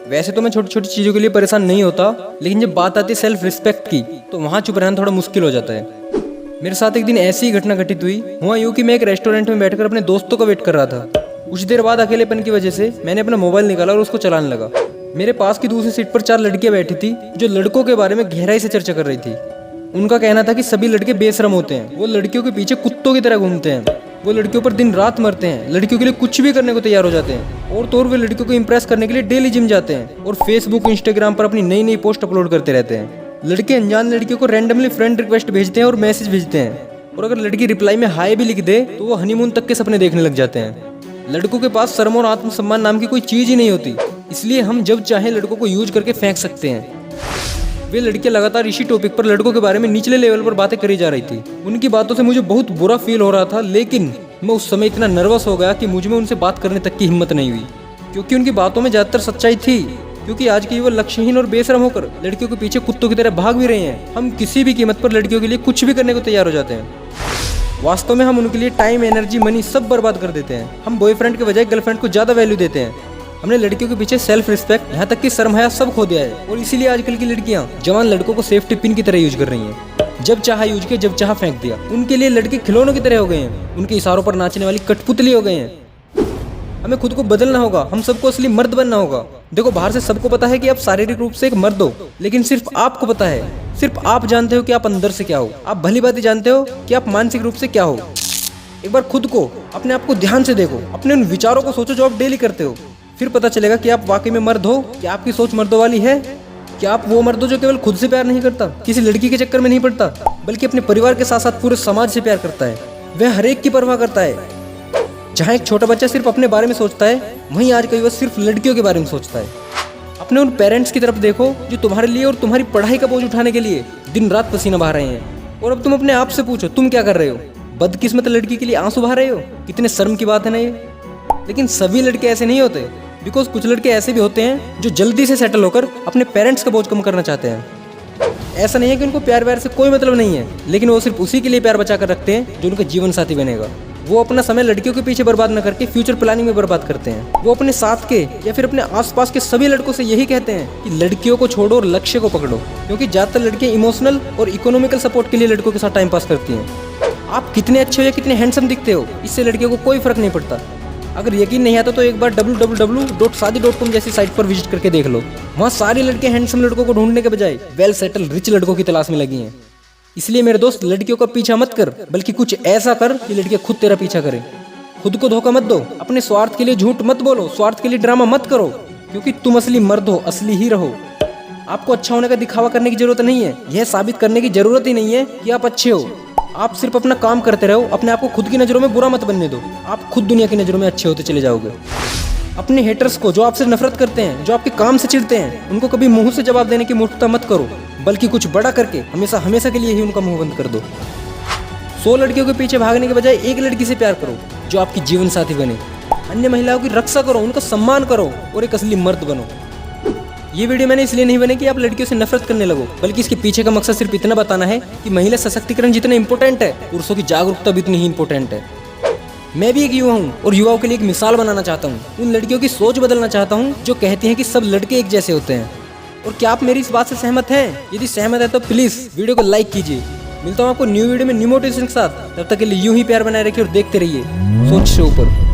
वैसे तो मैं छोटी छोटी चीज़ों के लिए परेशान नहीं होता, लेकिन जब बात आती है सेल्फ रिस्पेक्ट की तो वहाँ चुप रहना थोड़ा मुश्किल हो जाता है। मेरे साथ एक दिन ऐसी ही घटना घटित हुआ यूँ कि मैं एक रेस्टोरेंट में बैठकर अपने दोस्तों का वेट कर रहा था। कुछ देर बाद अकेलेपन की वजह से मैंने अपना मोबाइल निकाला और उसको चलाने लगा। मेरे पास की दूसरी सीट पर 4 लड़कियां बैठी थी जो लड़कों के बारे में गहराई से चर्चा कर रही थी। उनका कहना था कि सभी लड़के बेशरम होते हैं, वो लड़कियों के पीछे कुत्तों की तरह घूमते हैं, वो लड़कियों पर दिन रात मरते हैं, लड़कियों के लिए कुछ भी करने को तैयार हो जाते हैं, और तो और वे लड़कियों को इंप्रेस करने के लिए डेली जिम जाते हैं और फेसबुक इंस्टाग्राम पर अपनी नई नई पोस्ट अपलोड करते रहते हैं। लड़के अनजान लड़कियों को रैंडमली फ्रेंड रिक्वेस्ट भेजते हैं और मैसेज भेजते हैं, और अगर लड़की रिप्लाई में हाय भी लिख दे तो वो हनीमून तक के सपने देखने लग जाते हैं। लड़कों के पास शर्म और आत्मसम्मान नाम की कोई चीज ही नहीं होती, इसलिए हम जब चाहें लड़कों को यूज करके फेंक सकते हैं। वे लड़कियां लगातार इसी टॉपिक पर लड़कों के बारे में निचले लेवल पर बातें करी जा रही थी। उनकी बातों से मुझे बहुत बुरा फील हो रहा था, लेकिन मैं उस समय इतना नर्वस हो गया कि मुझ में उनसे बात करने तक की हिम्मत नहीं हुई, क्योंकि उनकी बातों में ज़्यादातर सच्चाई थी। क्योंकि आज के युवा लक्ष्यहीन और बेशरम होकर लड़कियों के पीछे कुत्तों की तरह भाग भी रहे हैं। हम किसी भी कीमत पर लड़कियों के लिए कुछ भी करने को तैयार हो जाते हैं। वास्तव में हम उनके लिए टाइम, एनर्जी, मनी सब बर्बाद कर देते हैं। हम बॉयफ्रेंड के बजाय गर्लफ्रेंड को ज़्यादा वैल्यू देते हैं। हमने लड़कियों के पीछे सेल्फ रिस्पेक्ट, यहाँ तक कि शर्म हया सब खो दिया है, और इसीलिए आजकल की लड़कियाँ जवान लड़कों को सेफ्टी पिन की तरह यूज कर रही हैं। जब चाहा यूज किया, जब चाहा फेंक दिया। उनके लिए लड़के खिलौनों की तरह हो गए हैं, उनके इशारों पर नाचने वाली कठपुतली हो गए हैं। हमें खुद को बदलना होगा, हम सबको असली मर्द बनना होगा। देखो, बाहर से सबको पता है कि आप शारीरिक रूप से एक मर्द हो, लेकिन सिर्फ आपको पता है, सिर्फ आप जानते हो कि आप अंदर से क्या हो। आप भली बात जानते हो कि आप मानसिक रूप से क्या हो। एक बार खुद को, अपने आप को ध्यान से देखो, अपने उन विचारों को सोचो जो आप डेली करते हो। फिर पता चलेगा कि आप वाकई में मर्द हो, कि आपकी सोच मर्दों वाली है, कि आप वो मर्द हो जो केवल खुद से प्यार नहीं करता, किसी लड़की के चक्कर में नहीं पड़ता, बल्कि अपने परिवार के साथ साथ पूरे समाज से प्यार करता है। वह हर एक की परवाह करता है। जहाँ एक छोटा बच्चा सिर्फ अपने बारे में सोचता है, वहीं आज का युवा सिर्फ लड़कियों के बारे में सोचता है। अपने उन पेरेंट्स की तरफ देखो जो तुम्हारे लिए और तुम्हारी पढ़ाई का बोझ उठाने के लिए दिन रात पसीना बहा रहे हैं, और अब तुम अपने आप से पूछो तुम क्या कर रहे हो। बदकिस्मत लड़की के लिए आंसू बहा रहे हो। कितने शर्म की बात है ना ये। लेकिन सभी लड़के ऐसे नहीं होते, बिकॉज कुछ लड़के ऐसे भी होते हैं जो जल्दी से सेटल होकर अपने पेरेंट्स का बोझ कम करना चाहते हैं। ऐसा नहीं है कि उनको प्यार व्यार से कोई मतलब नहीं है, लेकिन वो सिर्फ उसी के लिए प्यार बचा कर रखते हैं जो उनका जीवन साथी बनेगा। वो अपना समय लड़कियों के पीछे बर्बाद न करके फ्यूचर प्लानिंग में बर्बाद करते हैं। वो अपने साथ के या फिर अपने आसपास के सभी लड़कों से यही कहते हैं कि लड़कियों को छोड़ो और लक्ष्य को पकड़ो, क्योंकि ज्यादातर लड़कियां इमोशनल और इकोनॉमिकल सपोर्ट के लिए लड़कों के साथ टाइम पास करती हैं। आप कितने अच्छे हो या कितने हैंडसम दिखते हो, इससे लड़कियों को कोई फर्क नहीं पड़ता। अगर यकीन नहीं आता तो एक बार www.shaadi.com जैसी साइट पर विजिट करके देख लो। वहाँ सारी लड़कियां हैंडसम लड़कों को ढूंढने के बजाय वेल सेटल रिच लड़कों की तलाश में लगी हैं। इसलिए मेरे दोस्त, लड़कियों का पीछा मत कर, बल्कि कुछ ऐसा कर कि लड़कियां खुद तेरा पीछा करें। खुद को धोखा मत दो, अपने स्वार्थ के लिए झूठ मत बोलो, स्वार्थ के लिए ड्रामा मत करो, क्योंकि तुम असली मर्द हो, असली ही रहो। आपको अच्छा होने का दिखावा करने की जरूरत नहीं है, यह साबित करने की जरूरत ही नहीं है कि आप अच्छे हो। आप सिर्फ अपना काम करते रहो, अपने आप को खुद की नज़रों में बुरा मत बनने दो। आप खुद दुनिया की नज़रों में अच्छे होते चले जाओगे। अपने हेटर्स को, जो आपसे नफरत करते हैं, जो आपके काम से चिढ़ते हैं, उनको कभी मुंह से जवाब देने की मूर्खता मत करो, बल्कि कुछ बड़ा करके हमेशा हमेशा के लिए ही उनका मुंह बंद कर दो। 100 लड़कियों के पीछे भागने के बजाय एक लड़की से प्यार करो जो आपकी जीवन साथी बने। अन्य महिलाओं की रक्षा करो, उनका सम्मान करो और एक असली मर्द बनो। ये वीडियो मैंने इसलिए नहीं बनी कि आप लड़कियों से नफरत करने लगो, बल्कि इसके पीछे का मकसद सिर्फ इतना बताना है कि महिला सशक्तिकरण जितना इंपॉर्टेंट है, पुरुषों की जागरूकता भी उतनी ही इंपॉर्टेंट है। मैं भी एक युवा हूँ और युवाओं के लिए एक मिसाल बनाना चाहता हूँ। उन लड़कियों की सोच बदलना चाहता हूँ जो कहती हैं कि सब लड़के एक जैसे होते हैं। और क्या आप मेरी इस बात से सहमत हैं? यदि सहमत है तो प्लीज़ वीडियो को लाइक कीजिए। मिलता हूँ आपको न्यू वीडियो में न्यू मोटिवेशन के साथ। तब तक के लिए यूं ही प्यार बनाए रखिए और देखते रहिए सोच से ऊपर।